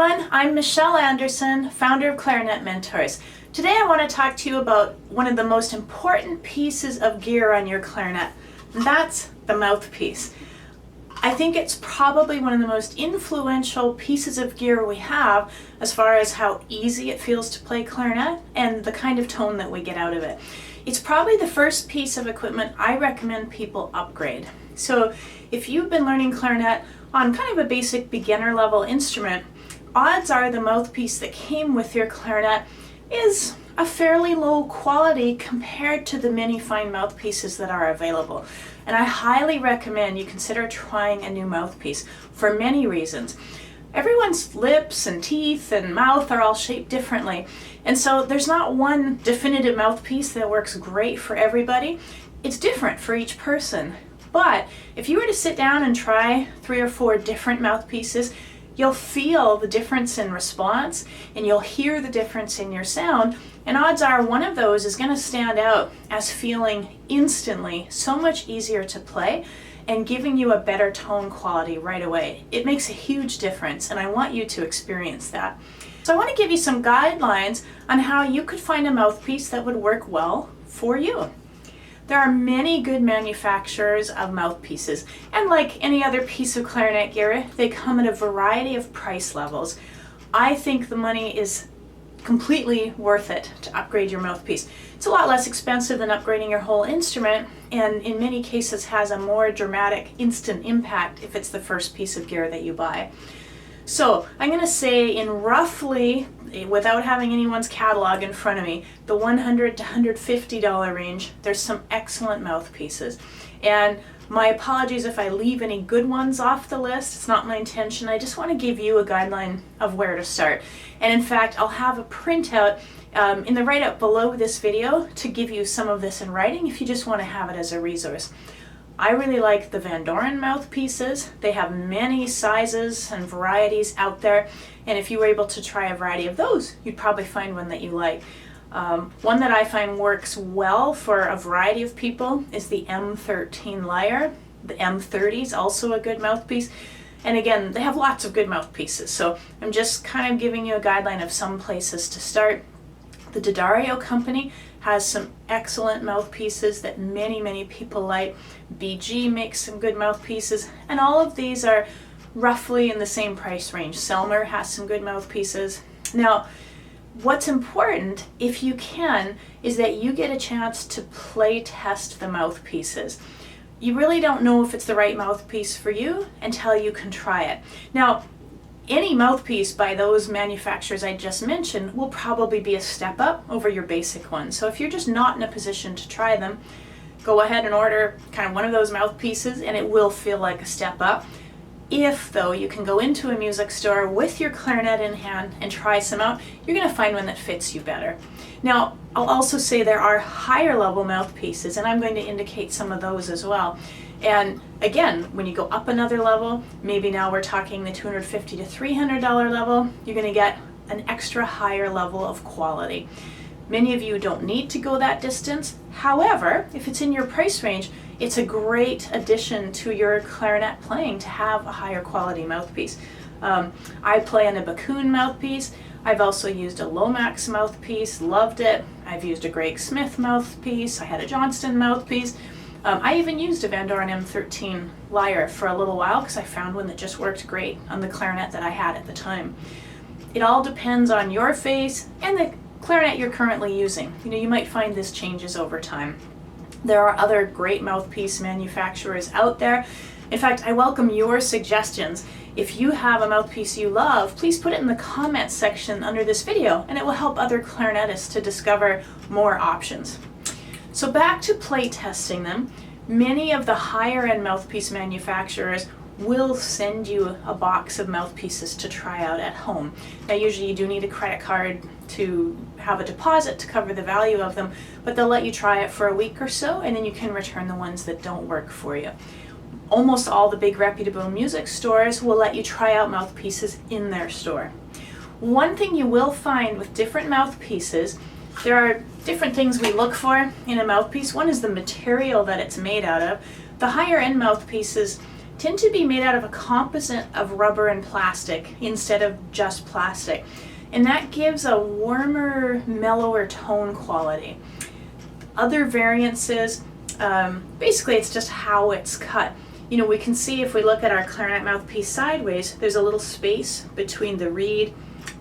everyone, I'm Michelle Anderson, founder of Clarinet Mentors. Today I want to talk to you about one of the most important pieces of gear on your clarinet, and that's the mouthpiece. I think it's probably one of the most influential pieces of gear we have as far as how easy it feels to play clarinet and the kind of tone that we get out of it. It's probably the first piece of equipment I recommend people upgrade. So if you've been learning clarinet on kind of a basic beginner level instrument, odds are the mouthpiece that came with your clarinet is a fairly low quality compared to the many fine mouthpieces that are available. And I highly recommend you consider trying a new mouthpiece for many reasons. Everyone's lips and teeth and mouth are all shaped differently. And so there's not one definitive mouthpiece that works great for everybody. It's different for each person. But if you were to sit down and try 3 or 4 different mouthpieces, you'll feel the difference in response and you'll hear the difference in your sound, and odds are one of those is going to stand out as feeling instantly so much easier to play and giving you a better tone quality right away. It makes a huge difference, and I want you to experience that. So I want to give you some guidelines on how you could find a mouthpiece that would work well for you. There are many good manufacturers of mouthpieces, and like any other piece of clarinet gear, they come at a variety of price levels. I think the money is completely worth it to upgrade your mouthpiece. It's a lot less expensive than upgrading your whole instrument, and in many cases has a more dramatic instant impact if it's the first piece of gear that you buy. So I'm going to say in roughly, without having anyone's catalog in front of me, the $100 to $150 range, there's some excellent mouthpieces. And my apologies if I leave any good ones off the list. It's not my intention. I just want to give you a guideline of where to start. And in fact, I'll have a printout in the write-up below this video to give you some of this in writing if you just want to have it as a resource. I really like the Vandoren mouthpieces. They have many sizes and varieties out there, and if you were able to try a variety of those, you'd probably find one that you like. One that I find works well for a variety of people is the M13 Lyre. The M30 is also a good mouthpiece. And again, they have lots of good mouthpieces, so I'm just kind of giving you a guideline of some places to start. The D'Addario company has some excellent mouthpieces that many people like. BG makes some good mouthpieces, and all of these are roughly in the same price range. Selmer has some good mouthpieces. Now, what's important, if you can, is that you get a chance to play test the mouthpieces. You really don't know if it's the right mouthpiece for you until you can try it. Now, any mouthpiece by those manufacturers I just mentioned will probably be a step up over your basic one. So if you're just not in a position to try them, go ahead and order kind of one of those mouthpieces and it will feel like a step up. If, though, you can go into a music store with your clarinet in hand and try some out, you're going to find one that fits you better. Now, I'll also say there are higher level mouthpieces, and I'm going to indicate some of those as well. And again, when you go up another level, maybe now we're talking the $250 to $300 level, you're going to get an extra higher level of quality. Many of you don't need to go that distance. However, if it's in your price range, it's a great addition to your clarinet playing to have a higher quality mouthpiece. I play on a Backun mouthpiece. I've also used a Lomax mouthpiece, loved it. I've used a Greg Smith mouthpiece. I had a Johnston mouthpiece. I even used a Vandoren M13 Lyre for a little while because I found one that just worked great on the clarinet that I had at the time. It all depends on your face and the clarinet you're currently using. You know, you might find this changes over time. There are other great mouthpiece manufacturers out there. In fact, I welcome your suggestions. If you have a mouthpiece you love, please put it in the comments section under this video, and it will help other clarinetists to discover more options. So back to play testing them, many of the higher end mouthpiece manufacturers will send you a box of mouthpieces to try out at home. Now usually you do need a credit card to have a deposit to cover the value of them, but they'll let you try it for a week or so, and then you can return the ones that don't work for you. Almost all the big reputable music stores will let you try out mouthpieces in their store. One thing you will find with different mouthpieces, there are different things we look for in a mouthpiece. One is the material that it's made out of. The higher end mouthpieces tend to be made out of a composite of rubber and plastic instead of just plastic. And that gives a warmer, mellower tone quality. Other variances, basically it's just how it's cut. You know, we can see if we look at our clarinet mouthpiece sideways, there's a little space between the reed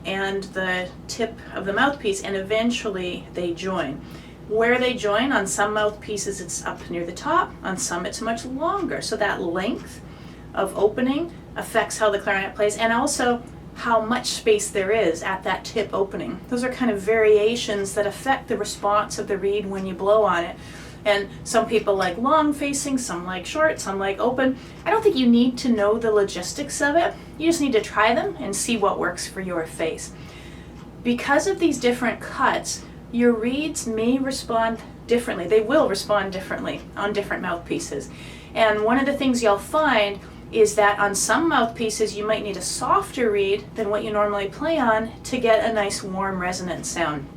and the tip of the mouthpiece, and eventually they join. Where they join, on some mouthpieces it's up near the top, on some it's much longer. So that length of opening affects how the clarinet plays, and also how much space there is at that tip opening. Those are kind of variations that affect the response of the reed when you blow on it. And some people like long facing, some like short, some like open. I don't think you need to know the logistics of it. You just need to try them and see what works for your face. Because of these different cuts, your reeds may respond differently. They will respond differently on different mouthpieces. And one of the things you'll find is that on some mouthpieces you might need a softer reed than what you normally play on to get a nice warm resonant sound.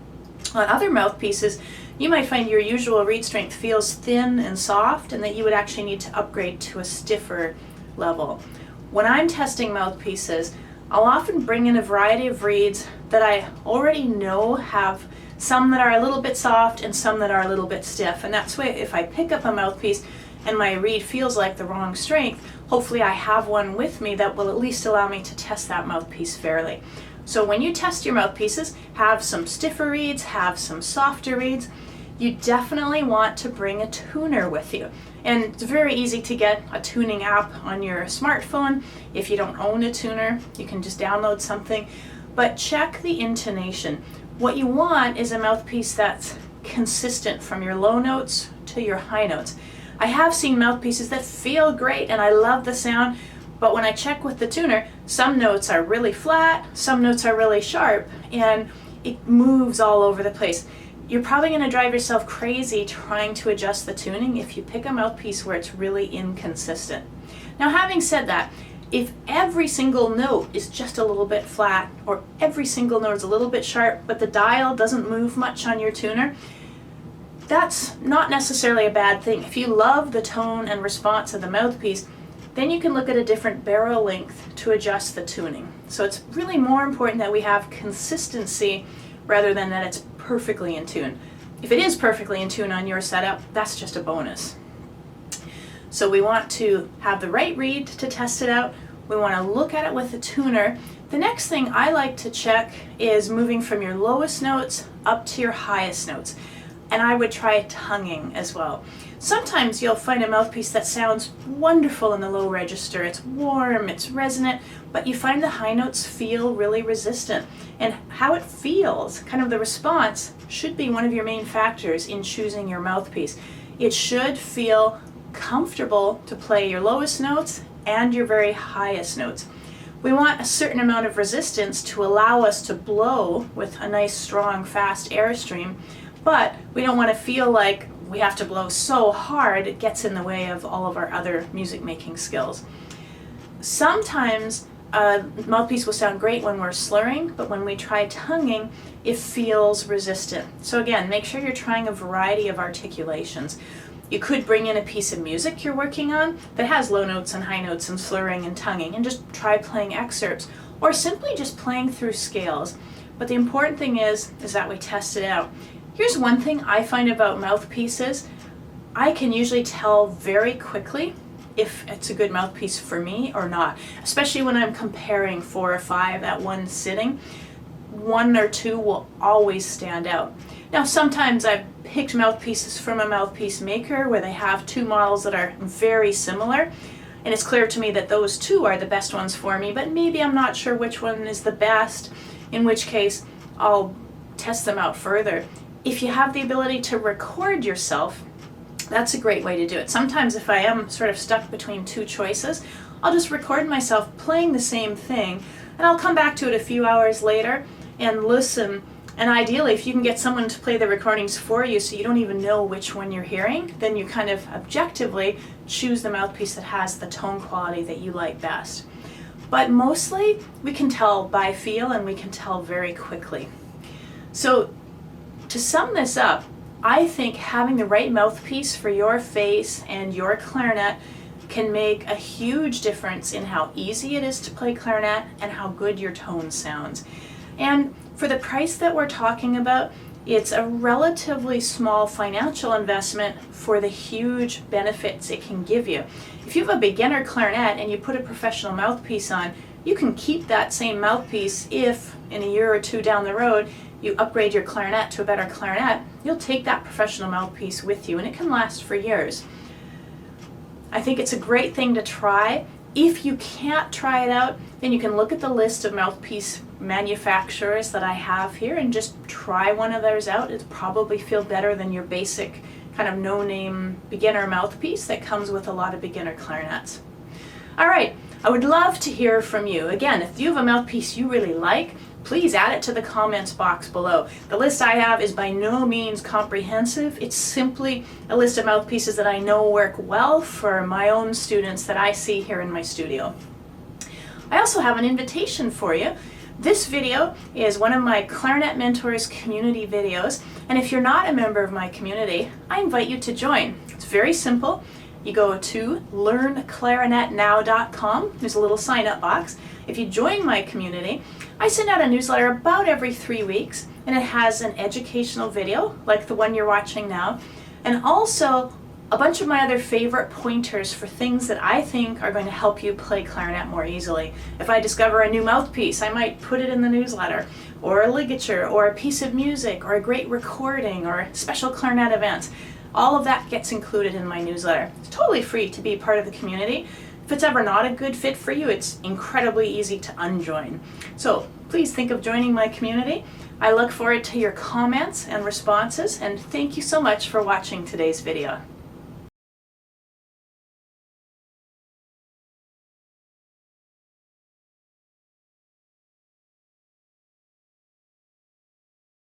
On other mouthpieces, you might find your usual reed strength feels thin and soft, and that you would actually need to upgrade to a stiffer level. When I'm testing mouthpieces, I'll often bring in a variety of reeds that I already know have some that are a little bit soft and some that are a little bit stiff. And that's why if I pick up a mouthpiece and my reed feels like the wrong strength, hopefully I have one with me that will at least allow me to test that mouthpiece fairly. So when you test your mouthpieces, have some stiffer reeds, have some softer reeds. You definitely want to bring a tuner with you. And it's very easy to get a tuning app on your smartphone. If you don't own a tuner, you can just download something. But check the intonation. What you want is a mouthpiece that's consistent from your low notes to your high notes. I have seen mouthpieces that feel great and I love the sound, but when I check with the tuner, some notes are really flat, some notes are really sharp, and it moves all over the place. You're probably going to drive yourself crazy trying to adjust the tuning if you pick a mouthpiece where it's really inconsistent. Now, having said that, if every single note is just a little bit flat, or every single note is a little bit sharp, but the dial doesn't move much on your tuner, that's not necessarily a bad thing. If you love the tone and response of the mouthpiece, then you can look at a different barrel length to adjust the tuning. So it's really more important that we have consistency rather than that it's perfectly in tune. If it is perfectly in tune on your setup, that's just a bonus. So we want to have the right reed to test it out. We want to look at it with a tuner. The next thing I like to check is moving from your lowest notes up to your highest notes. And I would try tonguing as well. Sometimes you'll find a mouthpiece that sounds wonderful in the low register. It's warm, it's resonant, but you find the high notes feel really resistant. And how it feels, kind of the response, should be one of your main factors in choosing your mouthpiece. It should feel comfortable to play your lowest notes and your very highest notes. We want a certain amount of resistance to allow us to blow with a nice, strong, fast airstream, but we don't want to feel like we have to blow so hard it gets in the way of all of our other music making skills. Sometimes a mouthpiece will sound great when we're slurring, but when we try tonguing, it feels resistant. So again, make sure you're trying a variety of articulations. You could bring in a piece of music you're working on that has low notes and high notes and slurring and tonguing, and just try playing excerpts, or simply just playing through scales. But the important thing is that we test it out. Here's one thing I find about mouthpieces. I can usually tell very quickly if it's a good mouthpiece for me or not, especially when I'm comparing 4 or 5 at one sitting. 1 or 2 will always stand out. Now, sometimes I've picked mouthpieces from a mouthpiece maker where they have 2 models that are very similar, and it's clear to me that those 2 are the best ones for me, but maybe I'm not sure which one is the best, in which case I'll test them out further. If you have the ability to record yourself, that's a great way to do it. Sometimes if I am sort of stuck between 2 choices, I'll just record myself playing the same thing, and I'll come back to it a few hours later and listen. And ideally, if you can get someone to play the recordings for you so you don't even know which one you're hearing, then you kind of objectively choose the mouthpiece that has the tone quality that you like best. But mostly, we can tell by feel, and we can tell very quickly. So to sum this up, I think having the right mouthpiece for your face and your clarinet can make a huge difference in how easy it is to play clarinet and how good your tone sounds. And for the price that we're talking about, it's a relatively small financial investment for the huge benefits it can give you. If you have a beginner clarinet and you put a professional mouthpiece on, you can keep that same mouthpiece if in a year or two down the road you upgrade your clarinet to a better clarinet. You'll take that professional mouthpiece with you and it can last for years. I think it's a great thing to try. If you can't try it out, then you can look at the list of mouthpiece manufacturers that I have here and just try one of theirs out. It'll probably feel better than your basic kind of no-name beginner mouthpiece that comes with a lot of beginner clarinets. All right, I would love to hear from you. Again, if you have a mouthpiece you really like, please add it to the comments box below. The list I have is by no means comprehensive. It's simply a list of mouthpieces that I know work well for my own students that I see here in my studio. I also have an invitation for you. This video is one of my Clarinet Mentors community videos, and if you're not a member of my community, I invite you to join. It's very simple. You go to learnclarinetnow.com. There's a little sign-up box. If you join my community, I send out a newsletter about every 3 weeks, and it has an educational video like the one you're watching now, and also a bunch of my other favorite pointers for things that I think are going to help you play clarinet more easily. If I discover a new mouthpiece, I might put it in the newsletter, or a ligature, or a piece of music, or a great recording, or special clarinet events. All of that gets included in my newsletter. It's totally free to be part of the community. If it's ever not a good fit for you, it's incredibly easy to unjoin. So please think of joining my community. I look forward to your comments and responses, and thank you so much for watching today's video.